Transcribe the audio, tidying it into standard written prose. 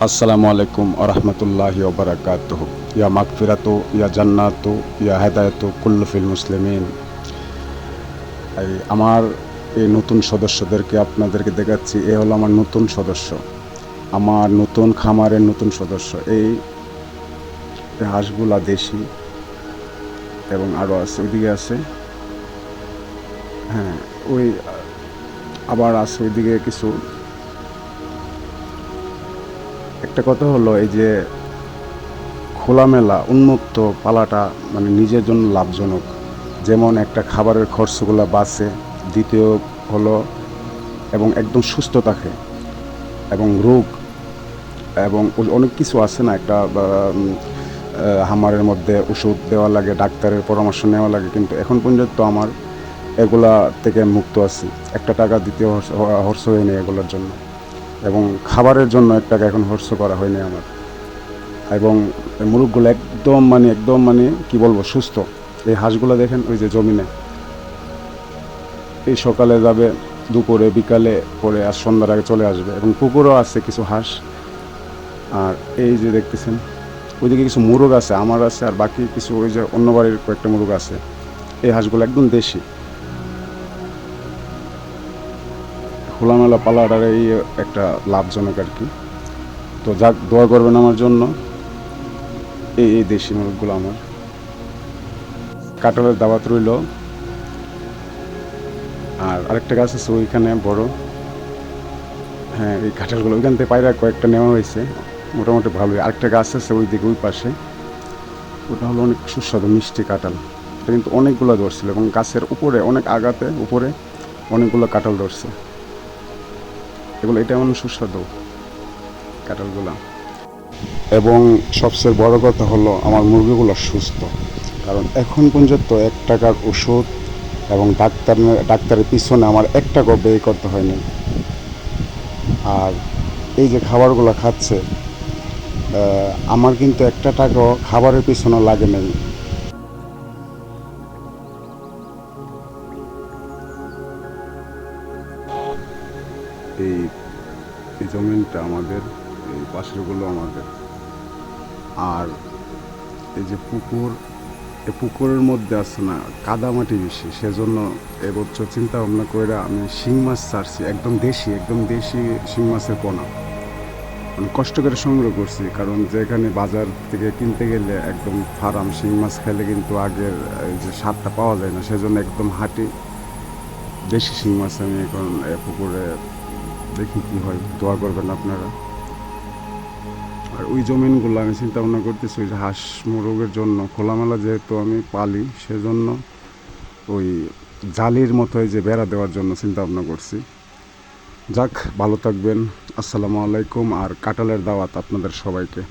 আসসালামু আলাইকুম আরহামতুল্লাহি ওবারাকাতুহু ইয়া মাগফিরাতু ইয়া জান্নাতু ইয়া হেদায়াতু কুল্লু ফিল মুসলিমিন। আমার এই নতুন সদস্যদেরকে আপনাদেরকে দেখাচ্ছি। এ হলো আমার নতুন সদস্য, আমার নতুন খামারের নতুন সদস্য। এই হাঁসগুলা দেশি এবং আরও আছে, ওইদিকে আছে, হ্যাঁ ওই আবার আছে ওইদিকে কিছু। একটা কথা হলো, এই যে খোলামেলা উন্মুক্ত পালাটা মানে নিজের জন্য লাভজনক। যেমন একটা খাবারের খরচগুলো বাঁচে, দ্বিতীয় হলো এবং একদম সুস্থ থাকে এবং রোগ এবং অনেক কিছু আছে না, একটা হামারের মধ্যে ওষুধ দেওয়া লাগে, ডাক্তারের পরামর্শ নেওয়া লাগে, কিন্তু এখন পর্যন্ত আমার এগুলা থেকে মুক্ত আছি। একটা টাকা দ্বিতীয় খরচ হয়নি এগুলোর জন্য, এবং খাবারের জন্য 1 টাকা এখন খরচ করা হয়নি আমার। এবং মুরগগুলো একদম মানে কি বলবো, সুস্থ। এই হাঁসগুলো দেখেন ওই যে জমিনে, এই সকালে যাবে, দুপুরে বিকালে পরে আর সন্ধ্যার আগে চলে আসবে। এবং পুকুরও আছে কিছু হাঁস। আর এই যে দেখতেছেন ওইদিকে কিছু মুরগ আছে, আমার আছে, আর বাকি কিছু ওই যে অন্য বাড়ির কয়েকটা মুরগ আছে। এই হাঁসগুলো একদম দেশি। খোলামেলা পালাটার এই একটা লাভজনক আর কি। তো যাক, দোয়া করবেন আমার জন্য। এই দেশি মুরগগুলো আমার। কাঁঠালের দাওয়াত রইল। আর আরেকটা গাছ আছে ওইখানে বড়, হ্যাঁ এই কাঁঠালগুলো ওইখান থেকে পায়রা কয়েকটা নেওয়া হয়েছে, মোটামুটি ভালোই। আরেকটা গাছ আছে ওই দিকে ওই পাশে, ওটা হলো অনেক সুস্বাদু মিষ্টি কাঁঠাল। এটা কিন্তু অনেকগুলো ধরছিল এবং গাছের উপরে অনেক আগাতে উপরে অনেকগুলো কাঁঠাল ধরছে। এটা এমন সুস্বাদু কাঁঠালগুলো। এবং সবচেয়ে বড় কথা হলো আমার মুরগিগুলো সুস্থ, কারণ এখন পর্যন্ত 1 টাকার ওষুধ এবং ডাক্তারের পিছনে আমার 1 টাকাও ব্যয় করতে হয়নি। আর এই যে খাবারগুলো খাচ্ছে, আমার কিন্তু 1 টাকাও খাবারের পিছনে লাগে নাই। এই এই জমিনটা আমাদের, এই পাশেরগুলো আমাদের। আর এই যে পুকুর, এই পুকুরের মধ্যে আছে না কাদামাটি বেশি, সেজন্য এবছর চিন্তা ভাবনা করে আমি শিং মাছ ছাড়ছি, একদম দেশি শিং মাছের পোনা। মানে কষ্ট করে সংগ্রহ করছি, কারণ যেখানে বাজার থেকে কিনতে গেলে একদম ফার্ম শিং মাছ খেলে কিন্তু আগের যে স্বাদটা পাওয়া যায় না, সেজন্য একদম হাঁটি দেশি শিং মাছ আমি এখন পুকুরে। দেখি কি হয়, দোয়া করবেন আপনারা। আর ওই জমিনগুলো আমি চিন্তা ভাবনা করতেছি ওই যে হাঁস মুরগের জন্য খোলামেলা যেহেতু আমি পালি, সেজন্য ওই জালির মতো যে বেড়া দেওয়ার জন্য চিন্তা ভাবনা করছি। যাক, ভালো থাকবেন। আসসালামু আলাইকুম। আর কাঁঠালের দাওয়াত আপনাদের সবাইকে।